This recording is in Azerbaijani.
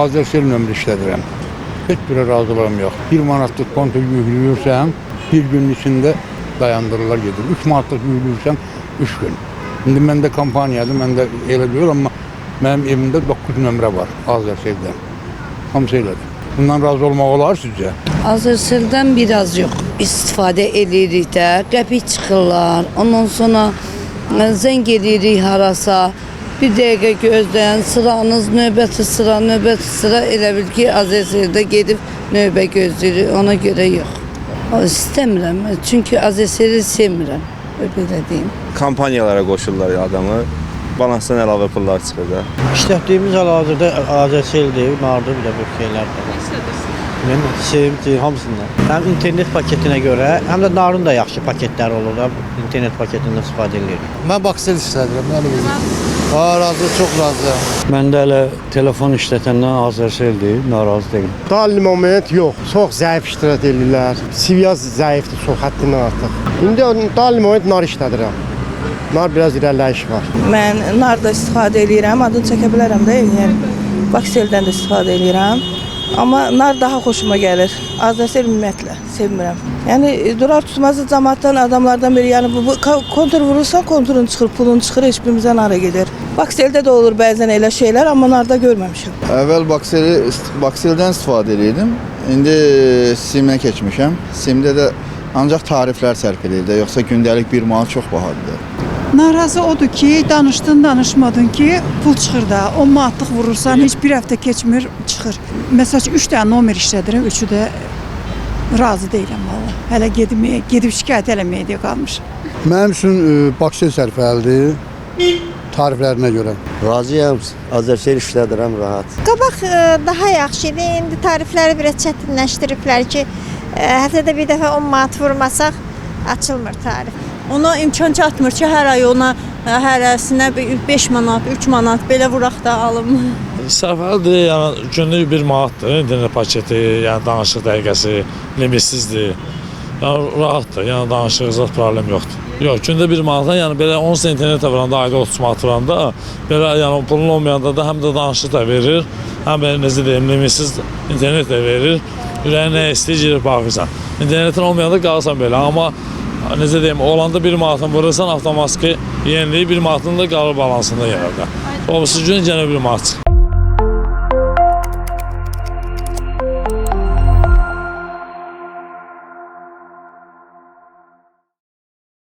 Azercell nömrə işlədirəm. Heç bir razılığım yox. 1 manatlıq konto yükləyirsən, bir günün içində dayandırırlar gedir. 3 manatlıq yükləyirsən, 3 gün. İndi məndə kampaniyadır, məndə elə deyil, amma mənim evimdə 9 nömrə var Azercelldən. Hamısı elədir. Bundan razı olmaq olar sizcə? Azercelldən biraz yox. İstifadə edirik də, qəpik çıxırlar. Ondan sonra zəng edirik harasa. Bir dəqiqə gözləyən sıranız, növbəti sıra elə bil ki, Azercelldə gedib növbə gözləyirik. Ona görə yox. İstəmirəm, çünki Azercelli sevmirəm, belə deyim. Kampaniyalara qoşurlar adamı, balansdan əlavə pullar çıxır da. İşlətdiyimiz hal-hazırda Azercelldir, nardır, bir də bir şeylər də. Mən sevimdir hamısından. Həm internet paketinə görə, həm də narın da yaxşı paketlər olur da, internet paketindən istifadə edilir. Mən Baksel işlədirəm, yəni bizim. Razı, çox razı. Məndə elə telefon işlətəndən Azercelldir, narazı deyil. Dali moment yox, çox zəif iştirak edirlər. Siviyaz zəifdir, çox həddindən artıq. İndi dali moment nar işlədirəm. Nar biraz irəliləyiş var. Mən narda istifadə edirəm, adını çəkə bilərəm də, yəni Bakseldən də istifadə edirəm. Amma nar daha xoşuma gəlir. Azercell ümumiyyətlə sevmirəm. Yəni durar tutmazı cəmaatdan, adamlardan biri, yəni bu kontur vurursan, konturun çıxır, pulun çıxır, heç birimizə nara gedir. Bakseldə də olur bəzən elə şeylər, amma narda görməmişəm. Əvvəl Bakseldən istifadə edirdim. İndi Simə keçmişəm. Simdə də ancaq tariflər sərf edir, yoxsa gündəlik 1 manat çox bahadır. Narazı odur ki, danışmadın ki, pul çıxır da, 10 manatlıq vurursan, heç bir həftə keçmir, çıxır. Məsəl üçün 3 dənə nomer işlədirəm, 3'ü də razı deyiləm valla. Hələ gedib şikayət eləməyə deyə qalmışım. Mənim üçün Baksel sərfəlidir, tariflərinə görə. Razıyam, Azercell işlədirəm rahat. Qabaq daha yaxşı idi, indi tarifləri biraz çətinləşdiriblər ki, həftədə bir dəfə 10 manat vurmasaq, açılmır tarif. Ona imkan çatmır ki, hər ay ona hərəsinə 5 manat, 3 manat belə vuraq da alım. Səfərdir, yəni günlük 1 manatdır, internet paketi, yəni danışıq dəqiqəsi limitsizdir. Yəni rahatdır, yəni danışığınızda problem yoxdur. Yox, gündə 1 manatdan, yəni belə 10 internetə vuranda, ayda 30 manat vuranda, belə yəni pulun olmayanda da həm də danışıq da verir, həm belə necə deyim, limitsiz internet də verir. Ürəyin nə istəyir, girib baxırsan. İnternetin olmayanda qalırsan belə, amma necə deyim, olanda 1 manatını vurursan, avtomatik yeniliyi 1 manatın da qalır balansında yerdə. Olmuşsuz gün yenə 1 manat.